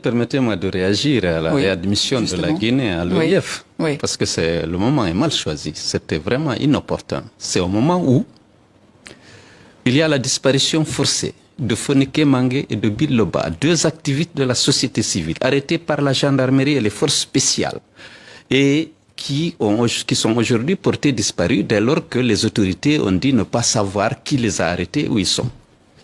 permettez-moi de réagir à la réadmission de la Guinée à l'OIF, parce que le moment est mal choisi. C'était vraiment inopportun. C'est au moment où il y a la disparition forcée de Fonike Mangue et de Bill Loba, deux activistes de la société civile, arrêtés par la gendarmerie et les forces spéciales, et qui sont aujourd'hui portés disparus dès lors que les autorités ont dit ne pas savoir qui les a arrêtés, où ils sont.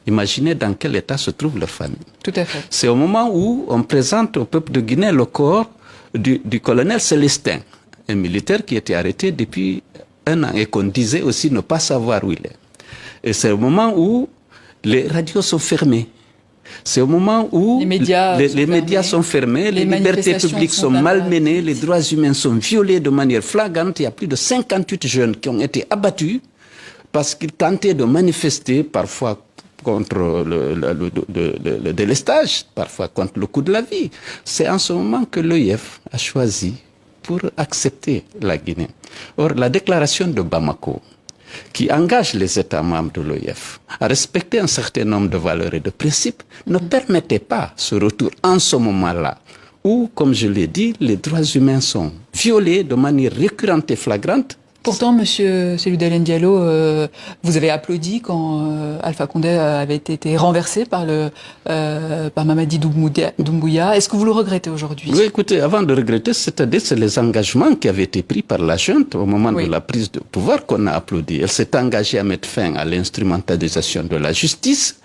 Imaginez dans quel état se trouve leur famille. Tout à fait. C'est au moment où on présente au peuple de Guinée le corps du colonel Célestin, un militaire qui était arrêté depuis 1 an et qu'on disait aussi ne pas savoir où il est. Et c'est au moment où les radios sont fermées. C'est au moment où les médias sont fermés, les libertés publiques sont malmenées, les droits humains sont violés de manière flagrante. Il y a plus de 58 jeunes qui ont été abattus parce qu'ils tentaient de manifester, parfois contre le délestage, parfois contre le coût de la vie. C'est en ce moment que l'OIF a choisi pour accepter la Guinée. Or, la déclaration de Bamako, qui engage les États membres de l'OIF à respecter un certain nombre de valeurs et de principes, ne permettait pas ce retour en ce moment-là, où, comme je l'ai dit, les droits humains sont violés de manière récurrente et flagrante. Pourtant, Monsieur Cellou Dalein Diallo, vous avez applaudi quand Alpha Condé avait été renversé par Mamadi Doumbouya. Est-ce que vous le regrettez aujourd'hui? Oui, écoutez, avant de regretter, c'est-à-dire c'est les engagements qui avaient été pris par la junte au moment de la prise de pouvoir qu'on a applaudi. Elle s'est engagée à mettre fin à l'instrumentalisation de la justice,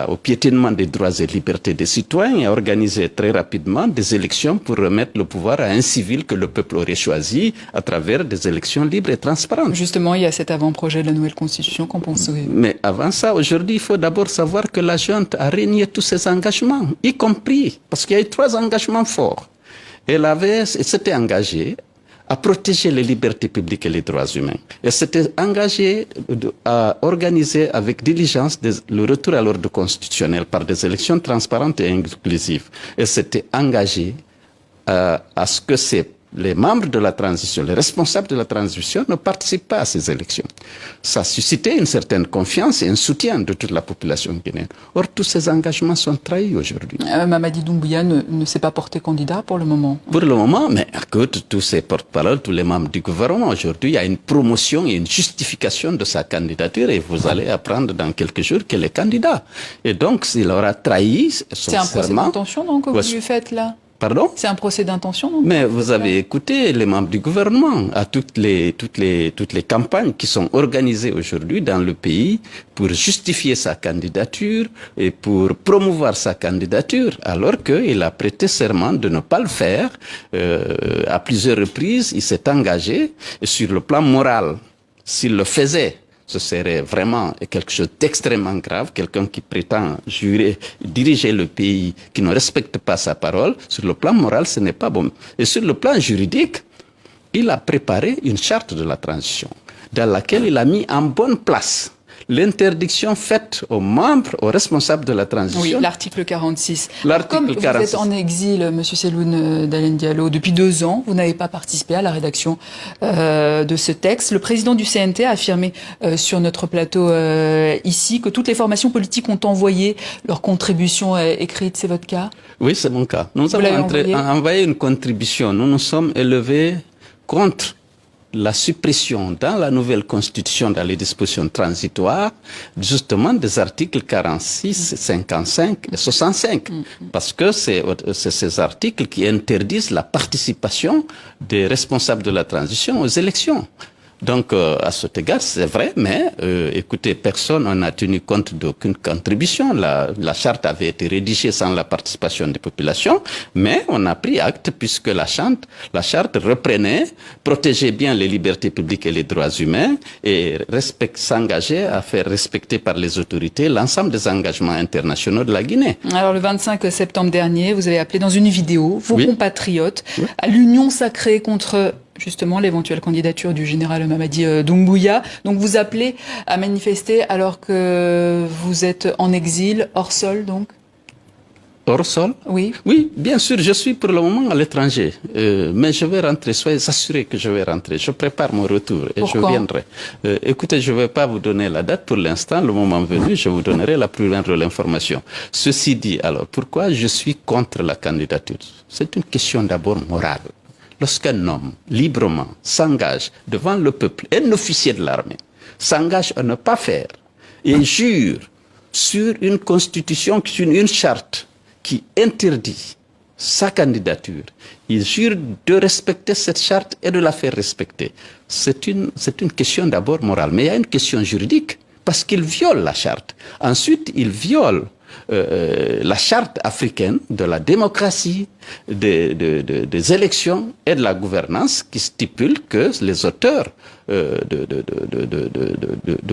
au piétinement des droits et libertés des citoyens et à organiser très rapidement des élections pour remettre le pouvoir à un civil que le peuple aurait choisi à travers des élections libre et transparente. Justement, il y a cet avant-projet de la nouvelle constitution qu'on pense. Mais avant ça, aujourd'hui, il faut d'abord savoir que la junte a renié tous ses engagements, y compris, parce qu'il y a eu 3 engagements forts. Elle s'était engagée à protéger les libertés publiques et les droits humains. Elle s'était engagée à organiser avec diligence le retour à l'ordre constitutionnel par des élections transparentes et inclusives. Elle s'était engagée à ce que les membres de la transition, les responsables de la transition ne participent pas à ces élections. Ça a suscité une certaine confiance et un soutien de toute la population guinéenne. Or, tous ces engagements sont trahis aujourd'hui. Mamadi Doumbouya ne s'est pas porté candidat pour le moment. Pour le moment, mais écoute, tous ces porte-paroles, tous les membres du gouvernement, aujourd'hui, il y a une promotion et une justification de sa candidature et vous allez apprendre dans quelques jours qu'il est candidat. Et donc, s'il aura trahi son serment... C'est un procès d'intention donc que vous lui faites là? Pardon? C'est un procès d'intention, non? Mais vous avez écouté les membres du gouvernement à toutes les campagnes qui sont organisées aujourd'hui dans le pays pour justifier sa candidature et pour promouvoir sa candidature, alors qu'il a prêté serment de ne pas le faire. À plusieurs reprises, il s'est engagé et sur le plan moral, s'il le faisait, ce serait vraiment quelque chose d'extrêmement grave, quelqu'un qui prétend diriger le pays, qui ne respecte pas sa parole. Sur le plan moral, ce n'est pas bon. Et sur le plan juridique, il a préparé une charte de la transition, dans laquelle il a mis en bonne place l'interdiction faite aux membres, aux responsables de la transition. Oui, l'article 46. L'article Comme 46. Vous êtes en exil, M. Cellou Dalein Diallo, depuis 2 ans, vous n'avez pas participé à la rédaction de ce texte. Le président du CNT a affirmé sur notre plateau ici que toutes les formations politiques ont envoyé leur contribution écrite. C'est votre cas? Oui, c'est mon cas. Nous avons envoyé une contribution. Nous nous sommes élevés contre la suppression dans la nouvelle constitution, dans les dispositions transitoires, justement des articles 46, 55 et 65. Parce que c'est ces articles qui interdisent la participation des responsables de la transition aux élections. Donc, à cet égard, c'est vrai, mais écoutez, personne n'a tenu compte d'aucune contribution. La charte avait été rédigée sans la participation des populations, mais on a pris acte puisque la charte reprenait, protégeait bien les libertés publiques et les droits humains et s'engageait à faire respecter par les autorités l'ensemble des engagements internationaux de la Guinée. Alors, le 25 septembre dernier, vous avez appelé dans une vidéo vos compatriotes à l'union sacrée contre justement l'éventuelle candidature du général Mamadi Doumbouya. Donc vous appelez à manifester alors que vous êtes en exil, hors sol donc? Hors sol? Oui. Oui, bien sûr, je suis pour le moment à l'étranger, mais je vais rentrer, soyez assurés que je vais rentrer. Je prépare mon retour et Pourquoi? je viendrai. Écoutez, je ne vais pas vous donner la date pour l'instant, le moment venu, je vous donnerai la plus grande de l'information. Ceci dit, alors, pourquoi je suis contre la candidature? C'est une question d'abord morale. Lorsqu'un homme, librement, s'engage devant le peuple, un officier de l'armée, s'engage à ne pas faire et jure sur une constitution, sur une charte qui interdit sa candidature, il jure de respecter cette charte et de la faire respecter. C'est une question d'abord morale, mais il y a une question juridique, parce qu'il viole la charte. Ensuite, il viole la charte africaine de la démocratie, des élections et de la gouvernance qui stipule que les auteurs de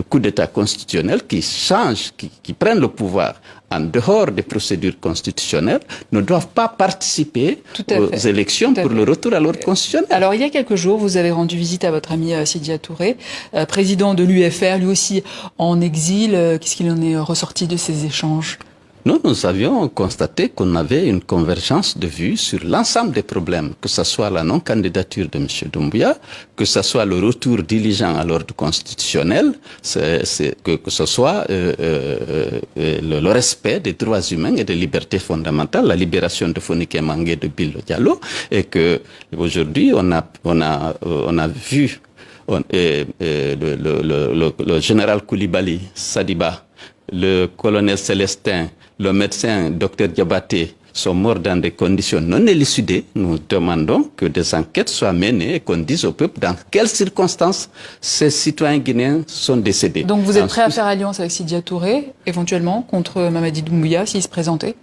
coups d'État constitutionnels qui changent, qui prennent le pouvoir en dehors des procédures constitutionnelles, ne doivent pas participer aux élections pour le retour à l'ordre constitutionnel. Alors, il y a quelques jours, vous avez rendu visite à votre ami Sidya Touré, président de l'UFR, lui aussi en exil. Qu'est-ce qu'il en est ressorti de ces échanges? Nous avions constaté qu'on avait une convergence de vues sur l'ensemble des problèmes, que ce soit la non-candidature de M. Doumbouya, que ce soit le retour diligent à l'ordre constitutionnel, que ce soit le respect des droits humains et des libertés fondamentales, la libération de Fonike Mangué de Bilo Diallo, et que aujourd'hui on a vu le général Koulibaly Sadiba, le colonel Célestin, le médecin Dr Diabaté sont morts dans des conditions non élucidées. Nous demandons que des enquêtes soient menées et qu'on dise au peuple dans quelles circonstances ces citoyens guinéens sont décédés. Donc vous êtes prêt à faire alliance avec Sidya Touré, éventuellement, contre Mamadi Doumbouya, s'il se présentait?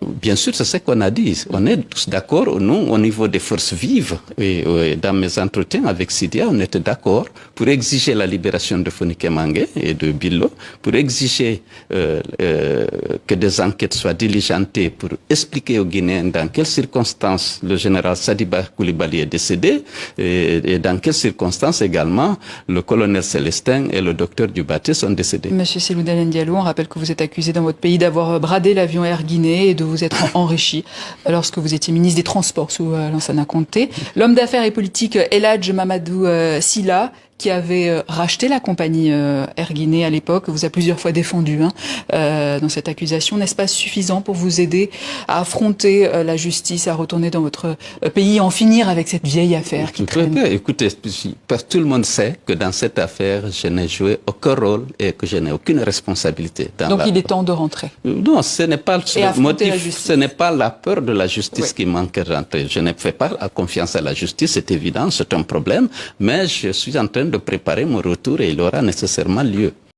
Bien sûr, c'est ce qu'on a dit. On est tous d'accord, nous, au niveau des forces vives. Et dans mes entretiens avec Sidya, on était d'accord pour exiger la libération de Fonike Mangué et de Bilo, pour exiger que des enquêtes soient diligentées pour expliquer aux Guinéens dans quelles circonstances le général Sadiba Koulibaly est décédé et dans quelles circonstances également le colonel Célestin et le docteur Diabaté sont décédés. Monsieur Cellou Dalein Diallo, on rappelle que vous êtes accusé dans votre pays d'avoir bradé l'avion Air Guinée et de vous être enrichi lorsque vous étiez ministre des Transports sous Lansana Conté. L'homme d'affaires et politique Eladj Mamadou Sylla, qui avait racheté la compagnie Air Guinée à l'époque, vous a plusieurs fois défendu dans cette accusation. N'est-ce pas suffisant pour vous aider à affronter la justice, à retourner dans votre pays, en finir avec cette vieille affaire qui traîne? Écoutez, tout le monde sait que dans cette affaire, je n'ai joué aucun rôle et que je n'ai aucune responsabilité. Donc il est temps de rentrer. Non, ce n'est pas le motif, ce n'est pas la peur de la justice qui manque de rentrer. Je ne fais pas confiance à la justice, c'est évident, c'est un problème, mais je suis en train de préparer mon retour et il aura nécessairement lieu.